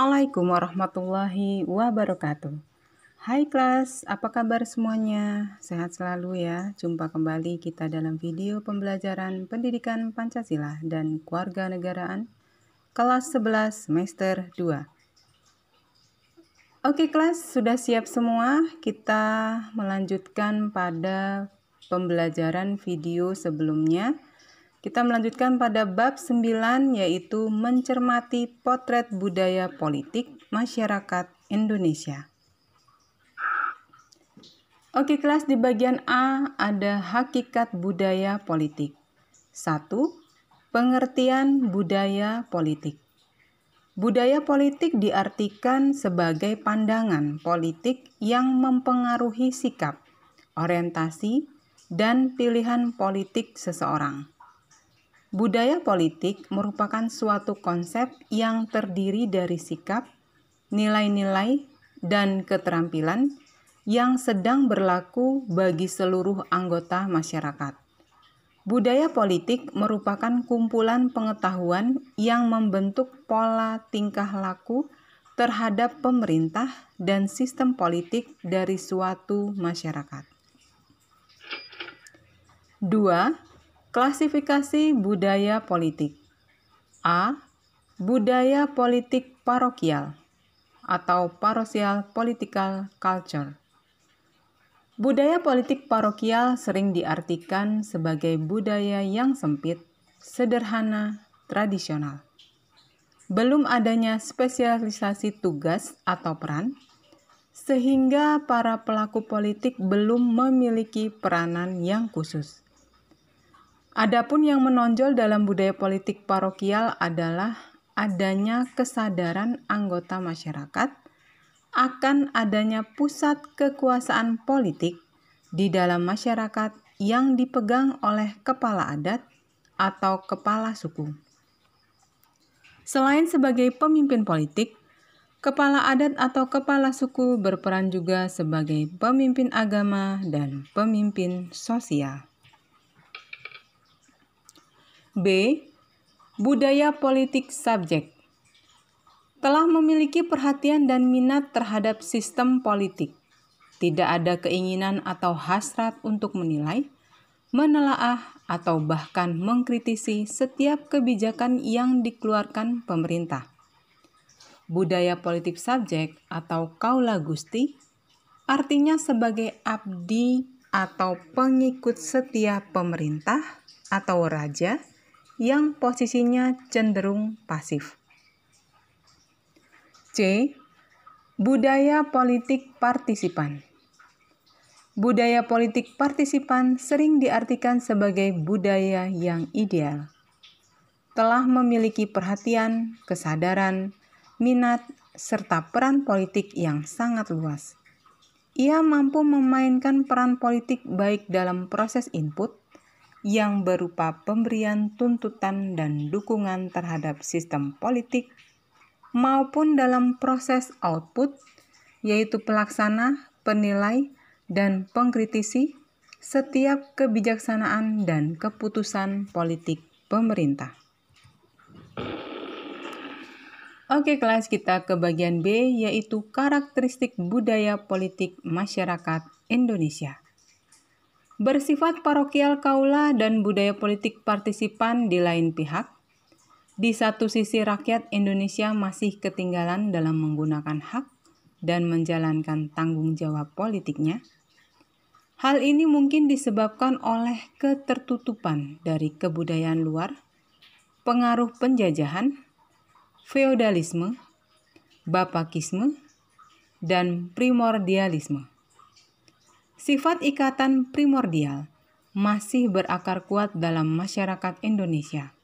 Assalamualaikum warahmatullahi wabarakatuh. Hai kelas, apa kabar semuanya? Sehat selalu ya. Jumpa kembali kita dalam video pembelajaran Pendidikan Pancasila dan Kewarganegaraan kelas 11 semester 2. Oke kelas, sudah siap semua? Kita melanjutkan pada pembelajaran video sebelumnya. Kita melanjutkan pada bab 9 yaitu mencermati potret budaya politik masyarakat Indonesia. Oke kelas, di bagian A ada hakikat budaya politik. 1. Pengertian budaya politik. Budaya politik diartikan sebagai pandangan politik yang mempengaruhi sikap, orientasi, dan pilihan politik seseorang. Budaya politik merupakan suatu konsep yang terdiri dari sikap, nilai-nilai, dan keterampilan yang sedang berlaku bagi seluruh anggota masyarakat. Budaya politik merupakan kumpulan pengetahuan yang membentuk pola tingkah laku terhadap pemerintah dan sistem politik dari suatu masyarakat. 2. Klasifikasi budaya politik. A. Budaya politik parokial atau parochial political culture. Budaya politik parokial sering diartikan sebagai budaya yang sempit, sederhana, tradisional. Belum adanya spesialisasi tugas atau peran, sehingga para pelaku politik belum memiliki peranan yang khusus. Adapun yang menonjol dalam budaya politik parokial adalah adanya kesadaran anggota masyarakat akan adanya pusat kekuasaan politik di dalam masyarakat yang dipegang oleh kepala adat atau kepala suku. Selain sebagai pemimpin politik, kepala adat atau kepala suku berperan juga sebagai pemimpin agama dan pemimpin sosial. B. Budaya politik subjek. Telah memiliki perhatian dan minat terhadap sistem politik. Tidak ada keinginan atau hasrat untuk menilai, menelaah, atau bahkan mengkritisi setiap kebijakan yang dikeluarkan pemerintah. Budaya politik subjek atau kaula gusti artinya sebagai abdi atau pengikut setia pemerintah atau raja yang posisinya cenderung pasif. C. Budaya politik partisipan. Budaya politik partisipan sering diartikan sebagai budaya yang ideal. Telah memiliki perhatian, kesadaran, minat, serta peran politik yang sangat luas. Ia mampu memainkan peran politik baik dalam proses input, yang berupa pemberian tuntutan dan dukungan terhadap sistem politik, maupun dalam proses output, yaitu pelaksana, penilai, dan pengkritisi setiap kebijaksanaan dan keputusan politik pemerintah. Oke kelas, kita ke bagian B, yaitu karakteristik budaya politik masyarakat Indonesia. Bersifat parokial kaula dan budaya politik partisipan di lain pihak. Di satu sisi rakyat Indonesia masih ketinggalan dalam menggunakan hak dan menjalankan tanggung jawab politiknya. Hal ini mungkin disebabkan oleh ketertutupan dari kebudayaan luar, pengaruh penjajahan, feodalisme, bapakisme, dan primordialisme. Sifat ikatan primordial masih berakar kuat dalam masyarakat Indonesia.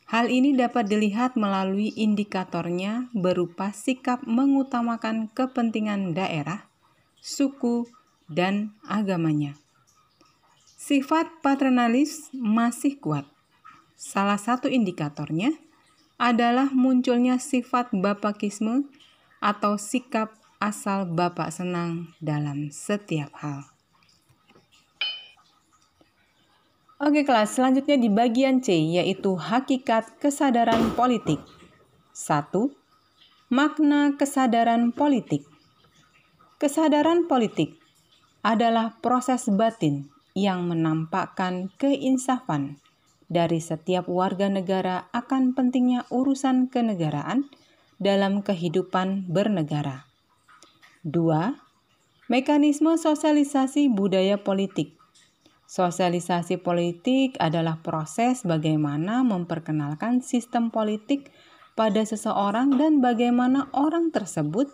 Hal ini dapat dilihat melalui indikatornya berupa sikap mengutamakan kepentingan daerah, suku, dan agamanya. Sifat paternalis masih kuat. Salah satu indikatornya adalah munculnya sifat bapakisme atau sikap asal Bapak senang dalam setiap hal. Oke kelas, selanjutnya di bagian C, yaitu hakikat kesadaran politik. 1. Makna kesadaran politik. Kesadaran politik adalah proses batin yang menampakkan keinsafan dari setiap warga negara akan pentingnya urusan kenegaraan dalam kehidupan bernegara. 2. Mekanisme sosialisasi budaya politik. Sosialisasi politik adalah proses bagaimana memperkenalkan sistem politik pada seseorang dan bagaimana orang tersebut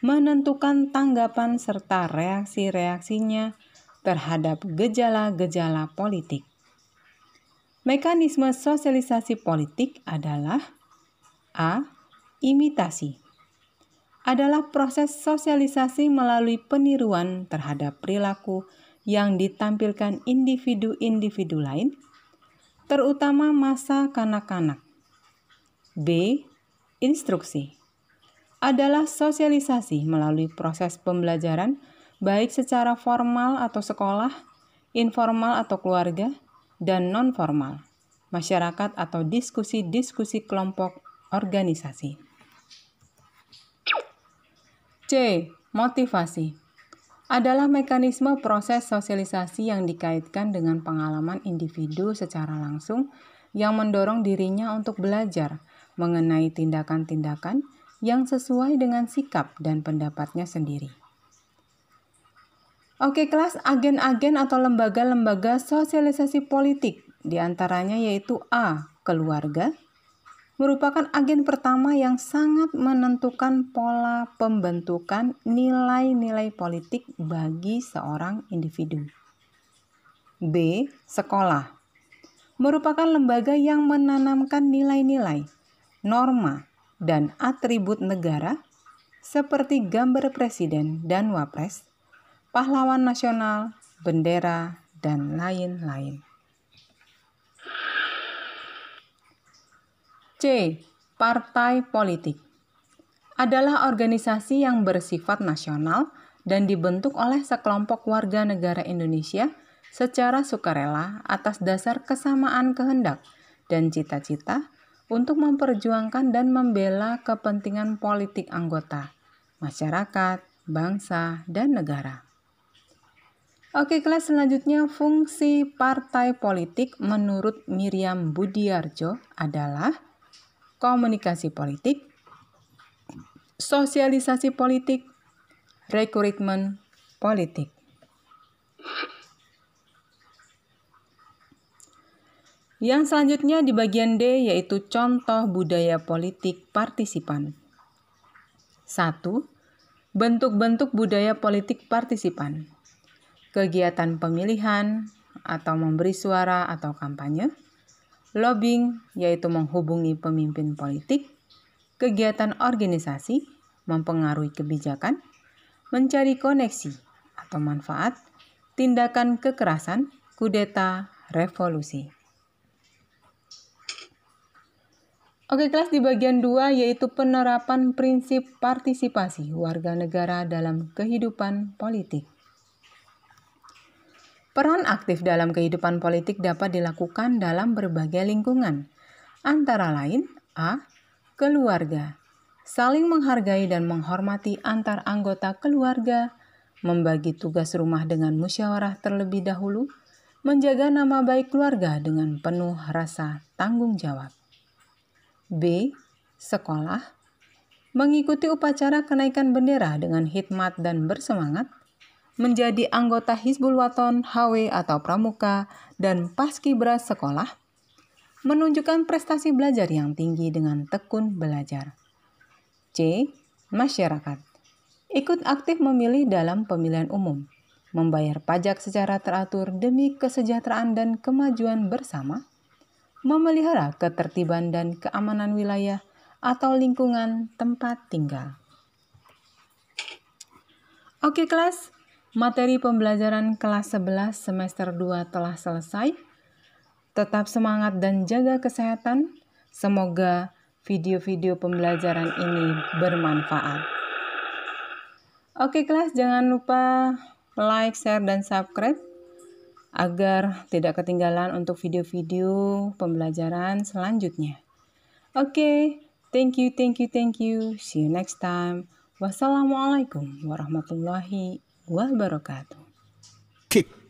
menentukan tanggapan serta reaksi-reaksinya terhadap gejala-gejala politik. Mekanisme sosialisasi politik adalah A. Imitasi. Adalah proses sosialisasi melalui peniruan terhadap perilaku yang ditampilkan individu-individu lain, terutama masa kanak-kanak. B. Instruksi. Adalah sosialisasi melalui proses pembelajaran baik secara formal atau sekolah, informal atau keluarga, dan non-formal, masyarakat atau diskusi-diskusi kelompok organisasi. C. Motivasi. Adalah mekanisme proses sosialisasi yang dikaitkan dengan pengalaman individu secara langsung yang mendorong dirinya untuk belajar mengenai tindakan-tindakan yang sesuai dengan sikap dan pendapatnya sendiri. Oke kelas, agen-agen atau lembaga-lembaga sosialisasi politik diantaranya yaitu A. Keluarga, merupakan agen pertama yang sangat menentukan pola pembentukan nilai-nilai politik bagi seorang individu. B. Sekolah, merupakan lembaga yang menanamkan nilai-nilai, norma, dan atribut negara seperti gambar presiden dan wapres, pahlawan nasional, bendera, dan lain-lain. C. Partai politik adalah organisasi yang bersifat nasional dan dibentuk oleh sekelompok warga negara Indonesia secara sukarela atas dasar kesamaan kehendak dan cita-cita untuk memperjuangkan dan membela kepentingan politik anggota, masyarakat, bangsa, dan negara. Oke kelas, selanjutnya fungsi partai politik menurut Miriam Budiarjo adalah komunikasi politik, sosialisasi politik, rekrutmen politik. Yang selanjutnya di bagian D yaitu contoh budaya politik partisipan. 1. Bentuk-bentuk budaya politik partisipan. Kegiatan pemilihan atau memberi suara atau kampanye. Lobbying, yaitu menghubungi pemimpin politik, kegiatan organisasi, mempengaruhi kebijakan, mencari koneksi atau manfaat, tindakan kekerasan, kudeta, revolusi. Oke kelas, di bagian 2 yaitu penerapan prinsip partisipasi warga negara dalam kehidupan politik. Peran aktif dalam kehidupan politik dapat dilakukan dalam berbagai lingkungan, antara lain A. Keluarga, saling menghargai dan menghormati antar anggota keluarga, membagi tugas rumah dengan musyawarah terlebih dahulu, menjaga nama baik keluarga dengan penuh rasa tanggung jawab. B. Sekolah, mengikuti upacara kenaikan bendera dengan hikmat dan bersemangat, menjadi anggota Hizbul Waton, HW atau Pramuka, dan Paskibra sekolah, menunjukkan prestasi belajar yang tinggi dengan tekun belajar. C. Masyarakat, ikut aktif memilih dalam pemilihan umum, membayar pajak secara teratur demi kesejahteraan dan kemajuan bersama, memelihara ketertiban dan keamanan wilayah atau lingkungan tempat tinggal. Oke kelas, materi pembelajaran kelas 11 semester 2 telah selesai. Tetap semangat dan jaga kesehatan. Semoga video-video pembelajaran ini bermanfaat. Oke kelas, jangan lupa like, share, dan subscribe agar tidak ketinggalan untuk video-video pembelajaran selanjutnya. Oke, Thank you, thank you, thank you. See you next time. Wassalamualaikum warahmatullahi wabarakatuh. Kick.